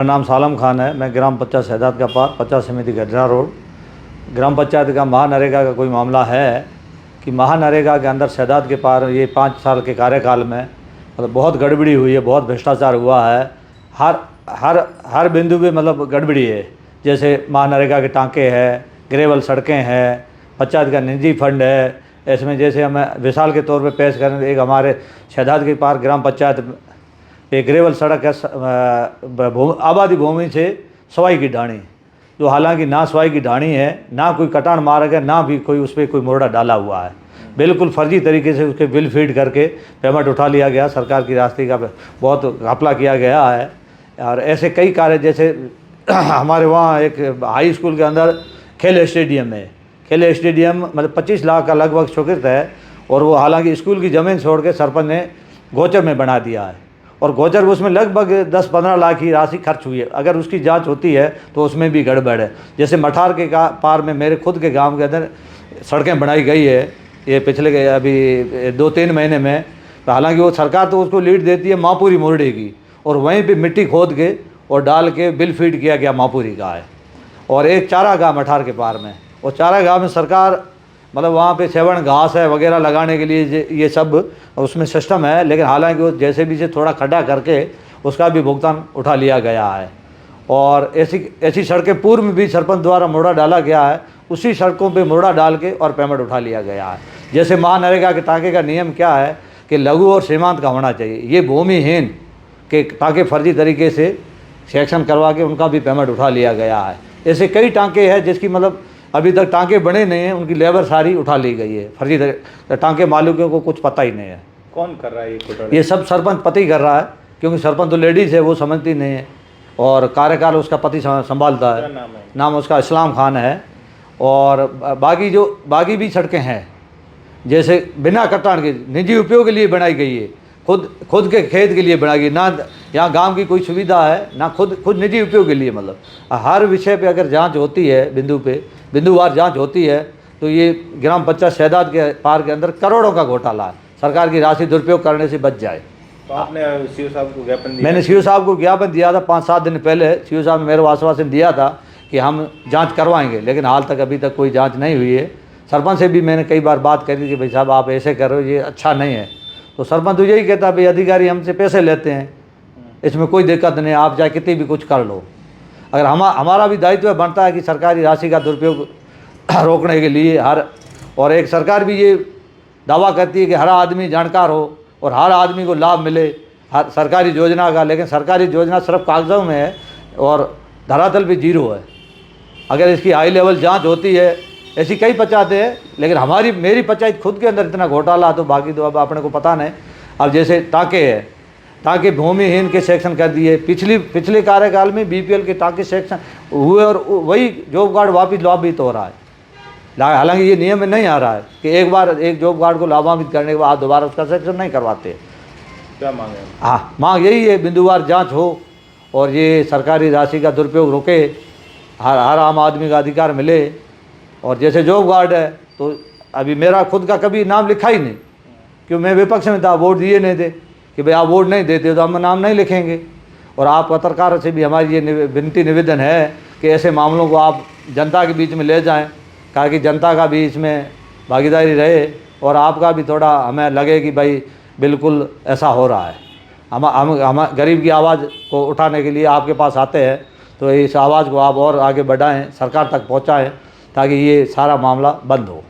मेरा नाम सालम खान है। मैं ग्राम पंचायत शहजाद का पार 50 समिति गजरा रोड। ग्राम पंचायत का महानरेगा का कोई मामला है कि महानरेगा के अंदर शहजाद के पार ये 5 साल के कार्यकाल में मतलब बहुत गड़बड़ी हुई है, बहुत भ्रष्टाचार हुआ है। हर हर हर बिंदु पे मतलब गड़बड़ी है। जैसे महानरेगा के टाँके हैं, ग्रेवल सड़कें हैं, पंचायत का निजी फंड है। इसमें जैसे हमें मिसाल के तौर पे पेश करें, एक हमारे शहजाद के पार ग्राम पंचायत एक ग्रेवल सड़क है आबादी भूमि से सवाई की ढाणी, जो हालांकि ना सवाई की ढाणी है, ना कोई कटान मार्ग है, ना भी कोई उस पर कोई मोर्डा डाला हुआ है। बिल्कुल फर्जी तरीके से उसके बिल फीड करके पेमेंट उठा लिया गया। सरकार की राशि का बहुत घपला किया गया है। और ऐसे कई कार्य, जैसे हमारे वहाँ एक हाई स्कूल के अंदर खेल स्टेडियम है। खेल स्टेडियम मतलब 25 लाख का लगभग स्वीकृत है, और वो हालांकि स्कूल की ज़मीन छोड़ के सरपंच ने गोचर में बना दिया है, और गोचर उसमें लगभग 10-15 लाख की राशि खर्च हुई है। अगर उसकी जांच होती है तो उसमें भी गड़बड़ है। जैसे मठार के पार में मेरे खुद के गांव के अंदर सड़कें बनाई गई है ये पिछले अभी 2-3 महीने में। तो हालांकि वो सरकार तो उसको लीड देती है माहपुरी मोरडे की, और वहीं पे मिट्टी खोद के और डाल के बिल फीड किया गया माहपुरी का है। और एक चारागाह मठार के पार में, और चारागाह में सरकार मतलब वहाँ पे सेवण घास है वगैरह लगाने के लिए ये सब उसमें सिस्टम है, लेकिन हालांकि वो जैसे भी से थोड़ा खड्डा करके उसका भी भुगतान उठा लिया गया है। और ऐसी सड़कें पूर्व में भी सरपंच द्वारा मोड़ा डाला गया है, उसी सड़कों पे मोड़ा डाल के और पेमेंट उठा लिया गया है। जैसे महानरेगा के टाँके का नियम क्या है कि लघु और सीमांत का होना चाहिए। ये भूमिहीन के टाँके फर्जी तरीके से सेक्शन करवा के उनका भी पेमेंट उठा लिया गया है। ऐसे कई टाँके हैं जिसकी मतलब अभी तक टाँके बने नहीं हैं, उनकी लेबर सारी उठा ली गई है फर्जी टाँके मालिकों को कुछ पता ही नहीं है। कौन कर रहा है ये ये सब सरपंच पति कर रहा है, क्योंकि सरपंच तो लेडीज़ है, वो समझती नहीं है, और कार्यकाल उसका पति संभालता है। नाम उसका इस्लाम खान है। और बाकी भी सड़कें हैं, जैसे बिना कटान के निजी उपयोग के लिए बनाई गई है, खुद के खेत के लिए बनाई गई। ना यहाँ गांव की कोई सुविधा है, ना खुद निजी उपयोग के लिए। मतलब हर विषय पे अगर जांच होती है, बिंदुवार जांच होती है, तो ये ग्राम पंचायत शहजाद के पार के अंदर करोड़ों का घोटाला है। सरकार की राशि दुरुपयोग करने से बच जाए। तो आपने सीओ साहब को ज्ञापन दिया? मैंने सीओ साहब को ज्ञापन दिया था 5-7 दिन पहले। सीओ साहब ने मेरे आश्वासन दिया था कि हम जाँच करवाएंगे, लेकिन हाल तक अभी तक कोई जाँच नहीं हुई है। सरपंच से भी मैंने कई बार बात करी कि भाई साहब आप ऐसे कर रहे हो, ये अच्छा नहीं है। तो सरपंच तो यही कहता है भाई अधिकारी हमसे पैसे लेते हैं, इसमें कोई दिक्कत नहीं, आप चाहे कितनी भी कुछ कर लो। अगर हमारा भी दायित्व बनता है कि सरकारी राशि का दुरुपयोग रोकने के लिए और एक सरकार भी ये दावा करती है कि हर आदमी जानकार हो और हर आदमी को लाभ मिले हर सरकारी योजना का, लेकिन सरकारी योजना सिर्फ कागज़ों में है और धरातल पे जीरो है। अगर इसकी हाई लेवल जांच होती है, ऐसी कई पंचायतें हैं, लेकिन मेरी पंचायत खुद के अंदर इतना घोटाला, तो बाकी तो अब अपने को पता नहीं। अब जैसे टाँके है, टाँके भूमिहीन के सेक्शन कर दिए। पिछले कार्यकाल में बीपीएल के टाँके सेक्शन हुए, और वही जॉब कार्ड लाभित हो रहा है। हालांकि ये नियम में नहीं आ रहा है कि एक बार एक जॉब कार्ड को लाभान्वित करने के बाद दोबारा उसका सेक्शन नहीं करवाते। क्या मांग है? हाँ, मांग यही है बिंदुवार जांच हो, और ये सरकारी राशि का दुरुपयोग रोके, हर आम आदमी का अधिकार मिले। और जैसे जॉब कार्ड है, तो अभी मेरा खुद का कभी नाम लिखा ही नहीं, क्योंकि मैं विपक्ष में था, वोट दिए नहीं थे कि भाई आप वोट नहीं देते तो हम नाम नहीं लिखेंगे। और आप पत्रकारों से भी हमारी ये विनती निवेदन है कि ऐसे मामलों को आप जनता के बीच में ले जाएं, ताकि जनता का भी इसमें भागीदारी रहे, और आपका भी थोड़ा हमें लगे कि भाई बिल्कुल ऐसा हो रहा है। हम गरीब की आवाज़ को उठाने के लिए आपके पास आते हैं, तो इस आवाज़ को आप और आगे बढ़ाएं, सरकार तक पहुंचाएं, ताकि ये सारा मामला बंद हो।